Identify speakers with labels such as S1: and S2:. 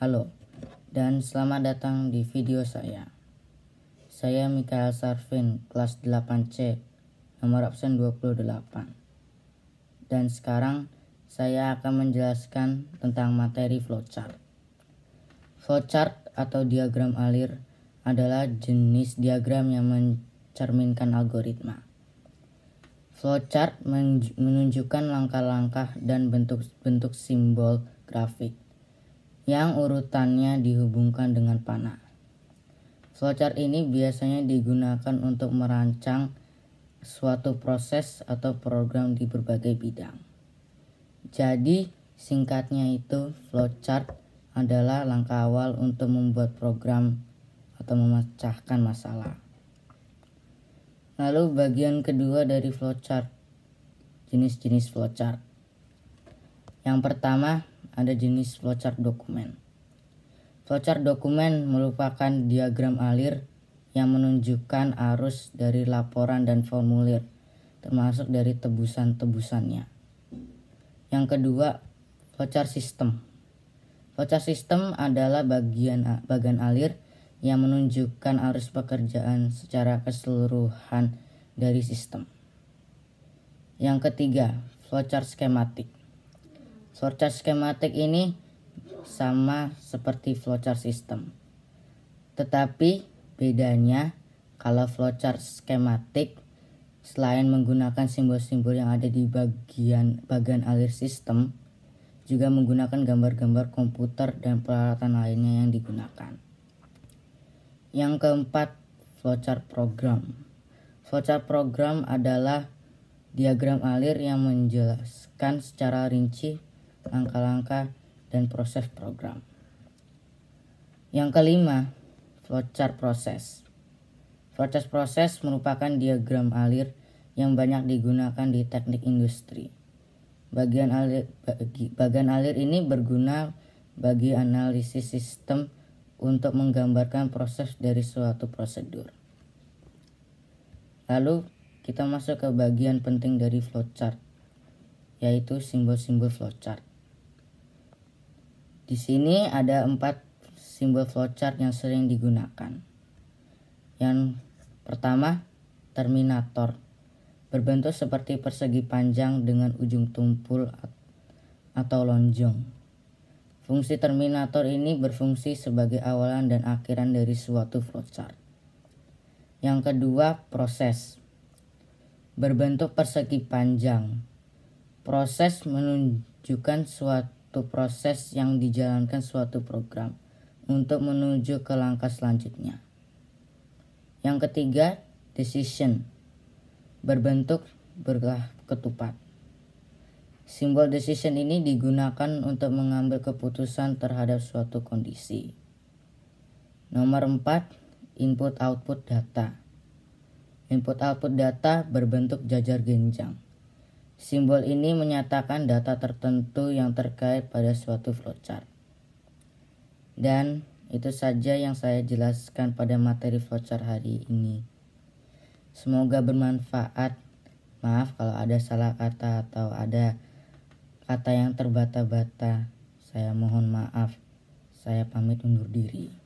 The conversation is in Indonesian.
S1: Halo, dan selamat datang di video saya. Saya Mikael Sarvin, kelas 8C, nomor absen 28. Dan sekarang saya akan menjelaskan tentang materi flowchart. Flowchart atau diagram alir adalah jenis diagram yang mencerminkan algoritma. Flowchart menunjukkan langkah-langkah dan bentuk-bentuk simbol grafik yang urutannya dihubungkan dengan panah. Flowchart ini biasanya digunakan untuk merancang suatu proses atau program di berbagai bidang. Jadi, singkatnya itu flowchart adalah langkah awal untuk membuat program atau memecahkan masalah. Lalu bagian kedua dari flowchart, jenis-jenis flowchart. Yang pertama ada jenis flowchart dokumen. Flowchart dokumen merupakan diagram alir yang menunjukkan arus dari laporan dan formulir, termasuk dari tebusan-tebusannya. Yang kedua, flowchart sistem. Flowchart sistem adalah bagian alir yang menunjukkan arus pekerjaan secara keseluruhan dari sistem. Yang ketiga, flowchart skematik. Flowchart skematik ini sama seperti flowchart sistem. Tetapi bedanya kalau flowchart skematik selain menggunakan simbol-simbol yang ada di bagian alir sistem, juga menggunakan gambar-gambar komputer dan peralatan lainnya yang digunakan. Yang keempat, flowchart program. Flowchart program adalah diagram alir yang menjelaskan secara rinci langkah-langkah dan proses program. Yang kelima, flowchart proses. Flowchart proses merupakan diagram alir yang banyak digunakan di teknik industri. Bagian alir ini berguna bagi analisis sistem untuk menggambarkan proses dari suatu prosedur. Lalu kita masuk ke bagian penting dari flowchart, yaitu simbol-simbol flowchart. Di sini ada 4 simbol flowchart yang sering digunakan. Yang pertama, terminator. Berbentuk seperti persegi panjang dengan ujung tumpul atau lonjong. Fungsi terminator ini berfungsi sebagai awalan dan akhiran dari suatu flowchart. Yang kedua, proses. Berbentuk persegi panjang. Proses menunjukkan suatu proses yang dijalankan suatu program untuk menuju ke langkah selanjutnya. Yang ketiga, decision. Berbentuk bergerak ketupat. Simbol decision ini digunakan untuk mengambil keputusan terhadap suatu kondisi. Nomor 4, input-output data. Input-output data berbentuk jajar genjang. Simbol ini menyatakan data tertentu yang terkait pada suatu flowchart. Dan itu saja yang saya jelaskan pada materi flowchart hari ini. Semoga bermanfaat. Maaf kalau ada salah kata atau ada kata yang terbata-bata. Saya mohon maaf. Saya pamit undur diri.